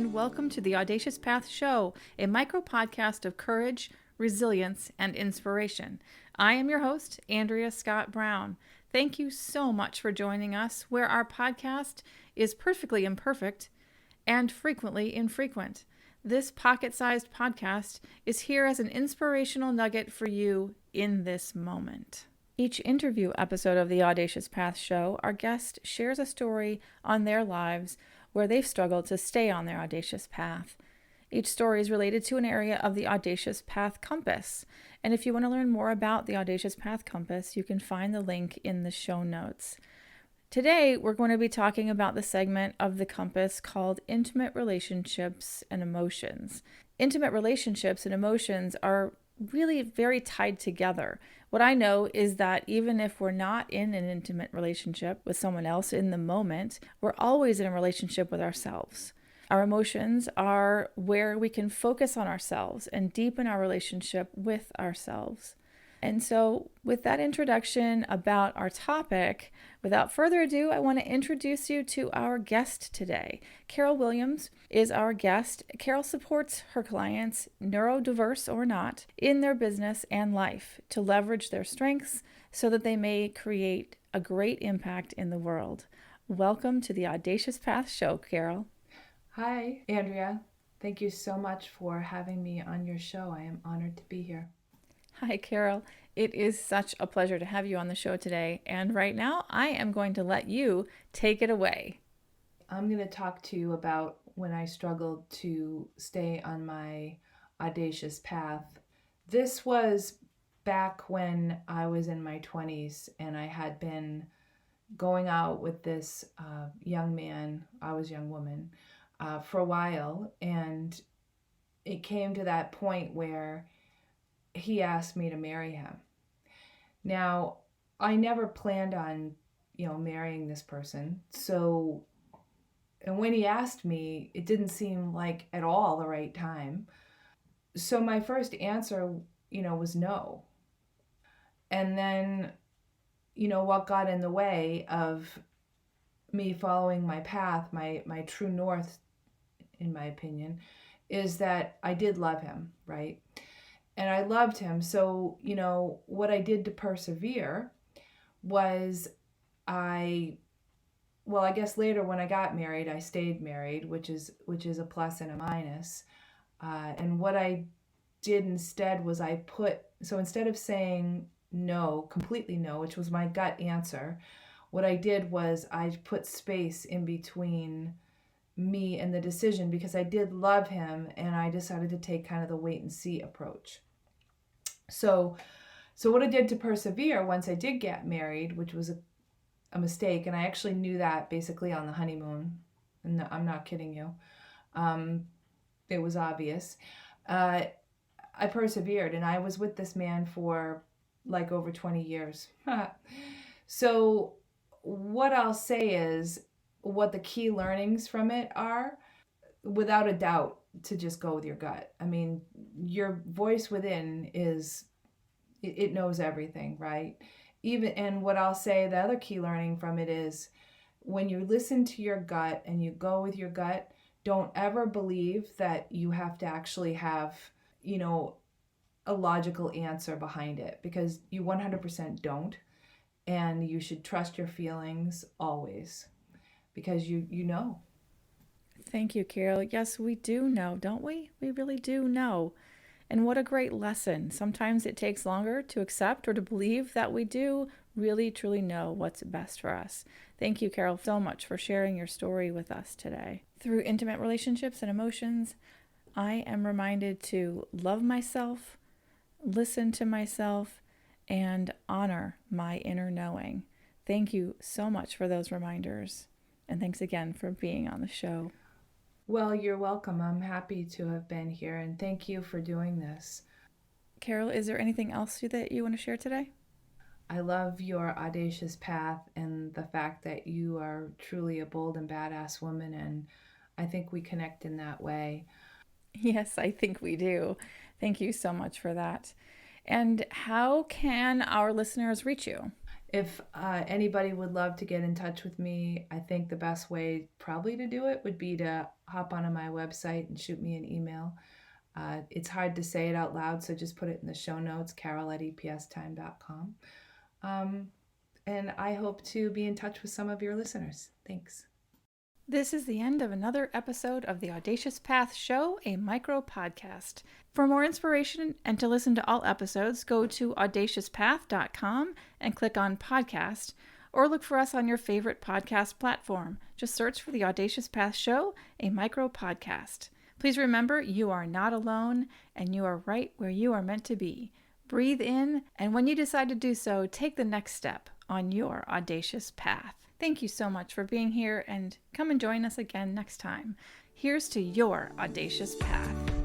and welcome to the Audacious Path Show, a micro podcast of courage, resilience, and inspiration. I am your host, Andrea Scott Brown. Thank you so much for joining us, where our podcast is perfectly imperfect and frequently infrequent. This pocket-sized podcast is here as an inspirational nugget for you in this moment. Each interview episode of the Audacious Path Show, our guest shares a story on their lives where they've struggled to stay on their audacious path. Each story is related to an area of the Audacious Path Compass. And if you want to learn more about the Audacious Path Compass, you can find the link in the show notes. Today, we're going to be talking about the segment of the compass called Intimate Relationships and Emotions. Intimate relationships and emotions are really very tied together. What I know is that even if we're not in an intimate relationship with someone else in the moment, we're always in a relationship with ourselves. Our emotions are where we can focus on ourselves and deepen our relationship with ourselves. And so with that introduction about our topic, without further ado, I want to introduce you to our guest today. Carol Williams is our guest. Carol supports her clients, neurodiverse or not, in their business and life to leverage their strengths so that they may create a great impact in the world. Welcome to the Audacious Path Show, Carol. Hi, Andrea. Thank you so much for having me on your show. I am honored to be here. Hi, Carol. It is such a pleasure to have you on the show today. And right now, I am going to let you take it away. I'm going to talk to you about when I struggled to stay on my audacious path. This was back when I was in my 20s and I had been going out with this young man, I was a young woman, for a while. And it came to that point where he asked me to marry him. Now, I never planned on, marrying this person. So, and when he asked me, it didn't seem like at all the right time. So my first answer, was no. And then, what got in the way of me following my path, my true north, in my opinion, is that I did love him, right? And I loved him. So, what I did to persevere was I guess later when I got married, I stayed married, which is a plus and a minus. And what I did instead was instead of saying no, completely no, which was my gut answer, what I did was I put space in between me and the decision because I did love him and I decided to take kind of the wait and see approach. So what I did to persevere once I did get married, which was a mistake, and I actually knew that basically on the honeymoon, and I'm not kidding you, it was obvious, I persevered and I was with this man for like over 20 years. So what I'll say is what the key learnings from it are, without a doubt, to just go with your gut. I mean, your voice within it knows everything, right? And what I'll say, the other key learning from it is when you listen to your gut and you go with your gut, don't ever believe that you have to actually have, a logical answer behind it, because you 100% don't. And you should trust your feelings always, because you know. Thank you, Carol. Yes, we do know, don't we? We really do know. And what a great lesson. Sometimes it takes longer to accept or to believe that we do really, truly know what's best for us. Thank you, Carol, so much for sharing your story with us today. Through intimate relationships and emotions, I am reminded to love myself, listen to myself, and honor my inner knowing. Thank you so much for those reminders. And thanks again for being on the show. Well, you're welcome. I'm happy to have been here, and thank you for doing this. Carol, is there anything else that you want to share today? I love your audacious path and the fact that you are truly a bold and badass woman, and I think we connect in that way. Yes, I think we do. Thank you so much for that. And how can our listeners reach you? If anybody would love to get in touch with me, I think the best way probably to do it would be to hop onto my website and shoot me an email. It's hard to say it out loud, so just put it in the show notes, carol@epstime.com. And I hope to be in touch with some of your listeners. Thanks. This is the end of another episode of the Audacious Path Show, a micro podcast. For more inspiration and to listen to all episodes, go to audaciouspath.com and click on podcast, or look for us on your favorite podcast platform. Just search for the Audacious Path Show, a micro podcast. Please remember, you are not alone, and you are right where you are meant to be. Breathe in, and when you decide to do so, take the next step on your audacious path. Thank you so much for being here, and come and join us again next time. Here's to your audacious path.